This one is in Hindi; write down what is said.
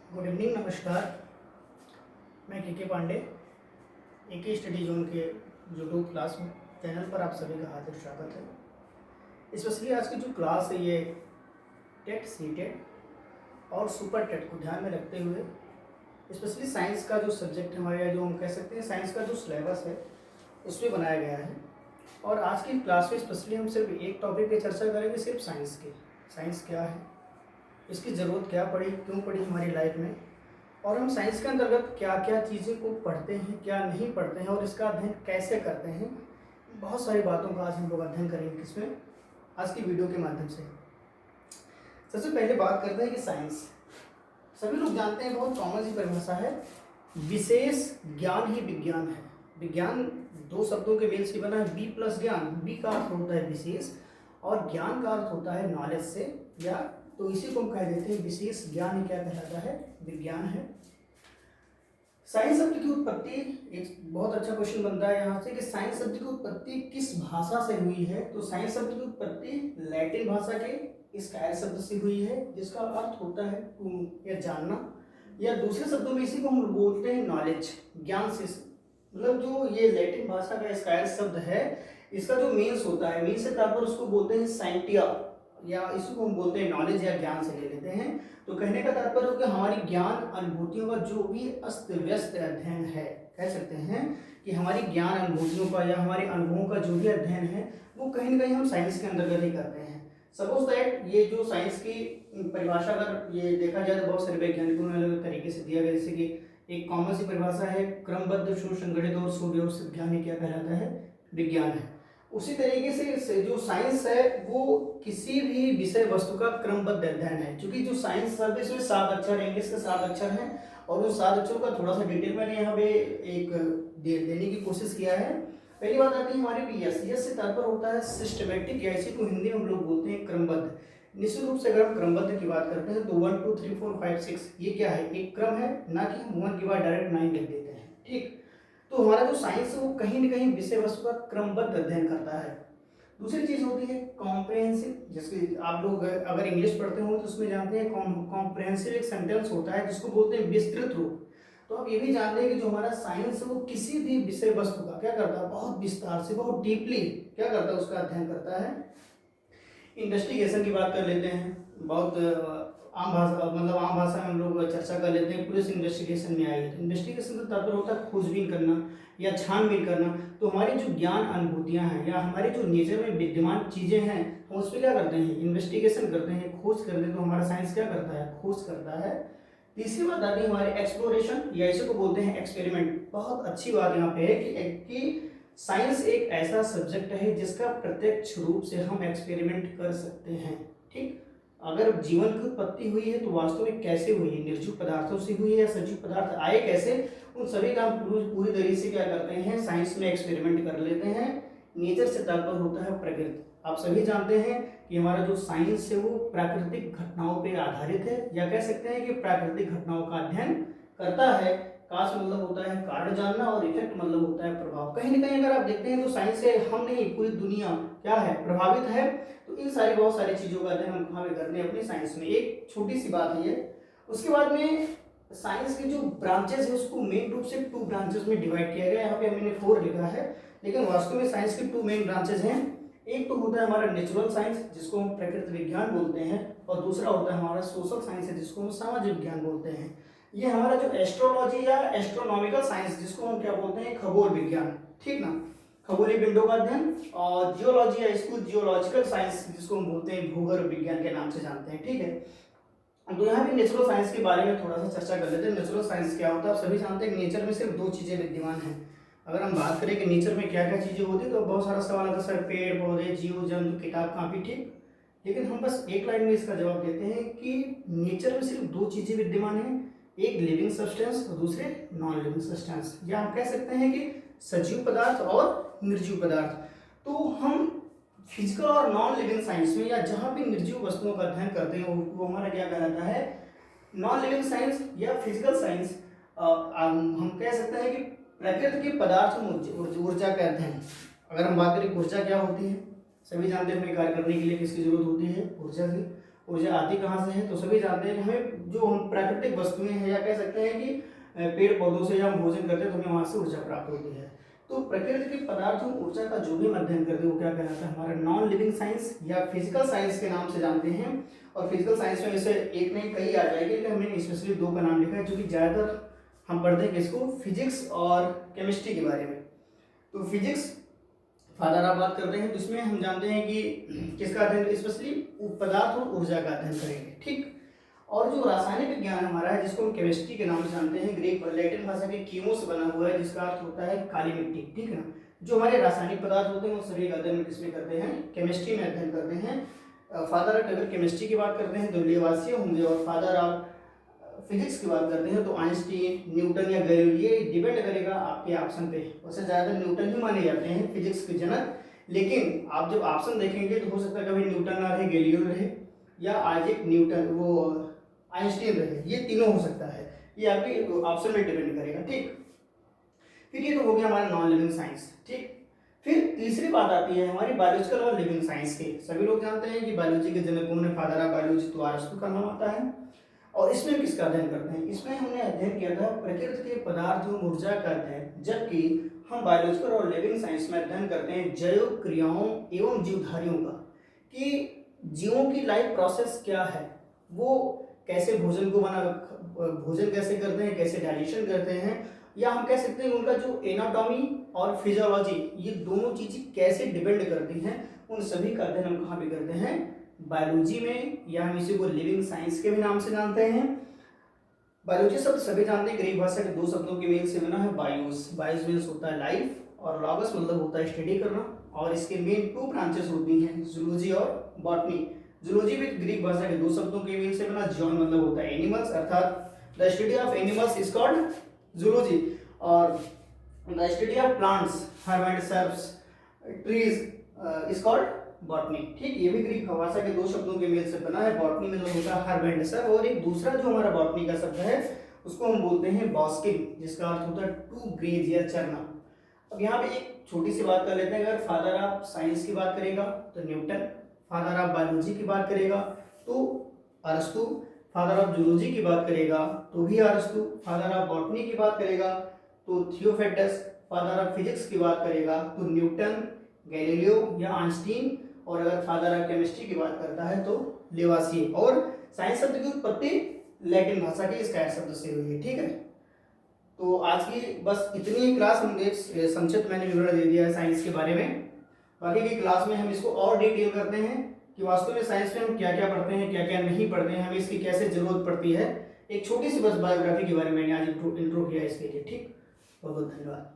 गुड इवनिंग, नमस्कार। मैं के पांडे, ए के स्टडी जोन के यूट्यूब क्लास में चैनल पर आप सभी का हार्दिक स्वागत है। स्पेशली आज की जो क्लास है ये टेट, सी टेट और सुपर टेट को ध्यान में रखते हुए स्पेशली साइंस का जो सब्जेक्ट है हमारे, जो हम कह सकते हैं साइंस का जो सिलेबस है उस पर बनाया गया है। और आज की क्लास में स्पेशली हम सिर्फ एक टॉपिक पे चर्चा करेंगे, सिर्फ साइंस की। साइंस क्या है, इसकी ज़रूरत क्या पड़ी, क्यों पड़ी हमारी लाइफ में, और हम साइंस के अंतर्गत क्या क्या चीज़ें को पढ़ते हैं, क्या नहीं पढ़ते हैं और इसका अध्ययन कैसे करते हैं। बहुत सारी बातों का आज हम लोग अध्ययन करेंगे इसमें, आज की वीडियो के माध्यम से। सबसे पहले बात करते हैं कि साइंस, सभी लोग जानते हैं, बहुत कॉमन सी परिभाषा है, विशेष ज्ञान ही विज्ञान है। विज्ञान दो शब्दों के मेल से बना है, बी प्लस ज्ञान। बी का अर्थ होता है विशेष और ज्ञान का अर्थ होता है नॉलेज से, या तो इसी को हम कह देते हैं विशेष ज्ञान ही क्या कहलाता है, विज्ञान है। साइंस शब्द की उत्पत्ति, एक बहुत अच्छा क्वेश्चन बनता है यहाँ से कि साइंस शब्द की उत्पत्ति किस भाषा से हुई है। तो साइंस शब्द की उत्पत्ति लैटिन भाषा के स्कायर शब्द से हुई है, जिसका अर्थ होता है या जानना, या दूसरे शब्दों में इसी को हम बोलते हैं नॉलेज, ज्ञान से। मतलब जो ये लैटिन भाषा का स्कायर शब्द है, इसका जो मीन्स होता है, मीन्स से तात्पर्य उसको बोलते हैं साइंटिया, या इसी को हम बोलते हैं नॉलेज या ज्ञान से ले लेते हैं। तो कहने का तात्पर्य हो कि हमारी ज्ञान अनुभूतियों का जो भी अस्त व्यस्त अध्ययन है, कह सकते हैं कि हमारी ज्ञान अनुभूतियों का या हमारे अनुभवों का जो भी अध्ययन है वो कहीं ना कहीं हम साइंस के अंतर्गत ही करते हैं। सपोज दैट ये जो साइंस की परिभाषा अगर ये देखा जाए तो बहुत सारे वैज्ञानिकों ने अलग तरीके से दिया गया। जैसे कि एक कॉमन सी परिभाषा है, क्रमबद्ध, सुसंगठित और सुव्यवस्थित ज्ञान ही क्या कहलाता है, विज्ञान है। उसी तरीके से जो साइंस है वो किसी भी विषय वस्तु का क्रमबद्ध अध्ययन है। क्योंकि जो साइंस शब्द इसमें 7 अक्षर, इंग्लिश के 7 अक्षर हैं, और उन 7 अक्षरों का थोड़ा सा डिटेल मैंने यहाँ पे एक देने की कोशिश किया है। पहली बात आती है हमारे भी यस। यस से तात्पर्य होता है सिस्टमेटिक, या इसी को हिंदी में हम लोग बोलते हैं क्रमबद्ध। निश्चित रूप से अगर हम क्रमबद्ध की बात करते हैं तो 1 2 3 4 5 6 ये क्या है, एक क्रम है, ना कि हम 1 के बाद डायरेक्ट 9 लिख देते हैं। ठीक, तो हमारा जो साइंस है वो कहीं ना कहीं विषय वस्तु का क्रमबद्ध अध्ययन करता है। दूसरी चीज होती है कॉम्प्रहेंसिव, जिसकी आप लोग अगर इंग्लिश पढ़ते हो तो उसमें जानते हैं कॉम्प्रहेंसिव एक सेंटेंस होता है जिसको बोलते हैं विस्तृत रूप। तो आप ये भी जानते हैं कि जो हमारा साइंस है वो किसी भी विषय वस्तु का क्या करता है, बहुत विस्तार से, बहुत डीपली क्या करता है, उसका अध्ययन करता है। इन्वेस्टिगेशन की बात कर लेते हैं, बहुत आम भाषा, मतलब आम भाषा में हम लोग चर्चा कर लेते हैं, पुलिस इन्वेस्टिगेशन में आई है। तो इन्वेस्टिगेशन का तात्पर्य होता है खोजबीन करना या छानबीन करना। तो हमारी जो ज्ञान अनुभूतियां हैं या हमारी जो नेचर में विद्यमान चीजें हैं, हम उस पर क्या करते हैं, इन्वेस्टिगेशन करते हैं, खोज करते हैं। तो हमारा साइंस क्या करता है, खोज करता है। तीसरी बात आती है हमारे एक्सप्लोरेशन, या इसे को बोलते हैं एक्सपेरिमेंट। बहुत अच्छी बात यहाँ पे है कि साइंस एक ऐसा सब्जेक्ट है जिसका प्रत्यक्ष रूप से हम एक्सपेरिमेंट कर सकते हैं। ठीक, अगर जीवन की उत्पत्ति हुई है तो वास्तव में कैसे हुई है, निर्जीव पदार्थों से हुई है या सजीव पदार्थ आए कैसे, उन सभी का हम पूरी तरीके से क्या करते हैं, साइंस में एक्सपेरिमेंट कर लेते हैं। नेचर से तात्पर्य होता है प्रकृति। आप सभी जानते हैं कि हमारा जो साइंस है वो प्राकृतिक घटनाओं पर आधारित है, या कह सकते हैं कि प्राकृतिक घटनाओं का अध्ययन करता है। कास मतलब होता है कारण जानना, और इफेक्ट मतलब होता है प्रभाव। कहीं ना कहीं अगर आप देखते हैं तो साइंस से हम नहीं, पूरी दुनिया क्या है, प्रभावित है। तो इन सारी बहुत सारी चीजों का अध्ययन हम कहाँ पे करते हैं, अपनी साइंस में। एक छोटी सी बात है। उसके बाद में साइंस के जो ब्रांचेस है उसको मेन रूप से 2 ब्रांचेस में डिवाइड किया गया है। यहाँ पे मैंने 4 लिखा है, लेकिन वास्तव में साइंस के 2 मेन ब्रांचेस हैं। एक तो होता है हमारा नेचुरल साइंस, जिसको हम प्रकृति विज्ञान बोलते हैं, और दूसरा होता है हमारा सोशल साइंस है, जिसको हम सामाजिक विज्ञान बोलते हैं। ये हमारा जो एस्ट्रोलॉजी या एस्ट्रोनॉमिकल साइंस, जिसको हम क्या बोलते हैं, खगोल विज्ञान, ठीक ना, खगोलीय पिंडों का अध्ययन। और जियोलॉजी या इसको जियोलॉजिकल साइंस, जिसको हम बोलते हैं भूगर्भ विज्ञान के नाम से जानते हैं। ठीक है, तो यहाँ पे नेचुरल साइंस के बारे में थोड़ा सा चर्चा कर लेते हैं। नेचुरल साइंस क्या होता है, आप सभी जानते हैं कि नेचर में सिर्फ 2 चीजें विद्यमान हैं। अगर हम बात करें कि नेचर में क्या क्या चीजें होती है तो बहुत सारा सवाल आता है, सर पेड़ पौधे, जीव जंतु, किताब कापी, ठीक। लेकिन हम बस एक लाइन में इसका जवाब देते हैं कि नेचर में सिर्फ 2 चीजें विद्यमान हैं, एक लिविंग सब्सटेंस और दूसरे नॉन लिविंग सब्सटेंस, या हम कह सकते हैं कि सजीव पदार्थ और निर्जीव पदार्थ। तो हम फिजिकल और नॉन लिविंग साइंस में, या जहां भी निर्जीव वस्तुओं का अध्ययन करते हैं, वो हमारा क्या कहलाता है, नॉन लिविंग साइंस या फिजिकल साइंस। हम कह सकते हैं कि प्रकृति के पदार्थ में ऊर्जा का अध्ययन। अगर हम बात करें ऊर्जा क्या होती है, सभी जानते हैं हमें कार्य करने के लिए किसकी जरूरत होती है, ऊर्जा की। ऊर्जा आती कहाँ से है? तो सभी जानते हैं कि हमें जो हम प्राकृतिक वस्तुएं हैं या कह सकते हैं कि पेड़ पौधों से जब हम भोजन करते हैं तो हमें वहाँ से ऊर्जा प्राप्त होती है। तो प्रकृति के पदार्थों ऊर्जा का जो भी हम अध्ययन करते हैं वो क्या कहलाता है? हमारा नॉन लिविंग साइंस या फिजिकल साइंस के नाम से जानते हैं। और फिजिकल साइंस में जैसे एक नहीं कई आ जाएंगे, लेकिन हमने स्पेशली दो का नाम लिखा है जो कि ज़्यादातर हम पढ़ते हैं किसको? फिजिक्स और केमिस्ट्री के बारे में। तो फिजिक्स फादर आप बात करते हैं तो इसमें हम जानते हैं कि किसका अध्ययन, स्पेशली पदार्थ और ऊर्जा का अध्ययन करेंगे, ठीक। और जो रासायनिक विज्ञान हमारा है जिसको हम केमिस्ट्री के नाम से जानते हैं, ग्रीक और लैटिन भाषा के कीमो से बना हुआ है जिसका अर्थ होता है काली मिट्टी, ठीक है ना। जो हमारे रासायनिक पदार्थ होते हैं वो सभी का अध्ययन किसमें करते हैं? केमिस्ट्री में अध्ययन करते हैं। फादर अगर केमिस्ट्री की बात करते हैं तो लेवासिया होंगे, और फादर आप फिजिक्स की बात करते हैं तो आइंस्टीन, न्यूटन या गैलीलियो, ये डिपेंड करेगा आपके ऑप्शन पे। वैसे ज़्यादातर न्यूटन ही माने जाते हैं फिजिक्स के जनक, लेकिन आप जब ऑप्शन देखेंगे तो हो सकता है कभी न्यूटन ना रहे, गैलीलियो रहे, या आइजैक न्यूटन वो आइंस्टीन रहे, ये तीनों हो सकता है। ये आपके ऑप्शन में डिपेंड करेगा, ठीक। फिर ये तो हो गया हमारा नॉन लिविंग साइंस, ठीक। फिर तीसरी बात आती है हमारी बायोलॉजिकल और लिविंग साइंस की। सभी लोग जानते हैं कि बायोलॉजी के जनक कौन है? फादर ऑफ बायोलॉजी तो अरस्तू का नाम आता है। और इसमें किसका अध्ययन करते हैं? इसमें हमने अध्ययन किया था प्रकृति के पदार्थों ऊर्जा का अध्ययन, जबकि हम बायोलॉजिकल और लिविंग साइंस में अध्ययन करते हैं जैव क्रियाओं एवं जीवधारियों का, कि जीवों की लाइफ प्रोसेस क्या है, वो कैसे भोजन कैसे करते हैं, कैसे डाइजेशन करते हैं, या हम कह सकते हैं उनका जो एनाटॉमी और फिजियोलॉजी, ये दोनों चीजें कैसे डिपेंड करती हैं, उन सभी का अध्ययन हम कहाँ भी करते हैं? बायोलॉजी में, या हम इसी को लिविंग साइंस के भी नाम से जानते हैं। बायोलॉजी शब्द सभी जानते हैं, ग्रीक भाषा के दो शब्दों के मेल से बना है, बायोस। बायोस मीन्स होता है लाइफ, और लॉगस मतलब होता है स्टडी करना, और इसके मेन टू ब्रांचेस होती हैं, जूलॉजी और बॉटनी। जूलॉजी भी ग्रीक भाषा के दो शब्दों के मेल से बना, जॉन मतलब होता है एनिमल्स, अर्थात the study of animals is called zoology, और the study of plants, herb and shrubs, trees is called botany, ठीक। ये भी ग्रीक भाषा के दो शब्दों के मेल से बना है। बॉटनी मतलब होता है हर्ब एंड सर्ब, और एक दूसरा जो हमारा बॉटनी का शब्द है उसको हम बोलते हैं बॉस्किंग, जिसका अर्थ होता है टू ग्रेज या चरना। अब यहाँ पे एक छोटी सी बात कर लेते हैं, अगर फादर ऑफ साइंस की बात करेगा तो न्यूटन, फादर ऑफ बायोलॉजी की बात करेगा तो अरस्तू, फादर ऑफ जूलॉजी की बात करेगा तो भी अरस्तू, फादर ऑफ बॉटनी की बात करेगा तो थियोफेटस, फादर ऑफ फिजिक्स की बात करेगा तो न्यूटन, गैलीलियो या आइंस्टीन, और अगर फादर ऑफ केमिस्ट्री की बात करता है तो लेवासिए। और साइंस शब्द की उत्पत्ति लैटिन भाषा के स्कायर शब्द से हुई है, ठीक है। तो आज की बस इतनी ही क्लास, हम संक्षिप्त मैंने विवरण दे दिया है साइंस के बारे में। बाकी की क्लास में हम इसको और डिटेल करते हैं कि वास्तव में साइंस में हम क्या क्या पढ़ते हैं, क्या क्या नहीं पढ़ते हैं, हमें इसकी कैसे जरूरत पड़ती है। एक छोटी सी बस बायोग्राफी के बारे में मैंने आज इंट्रो किया इसके लिए, ठीक। बहुत बहुत धन्यवाद।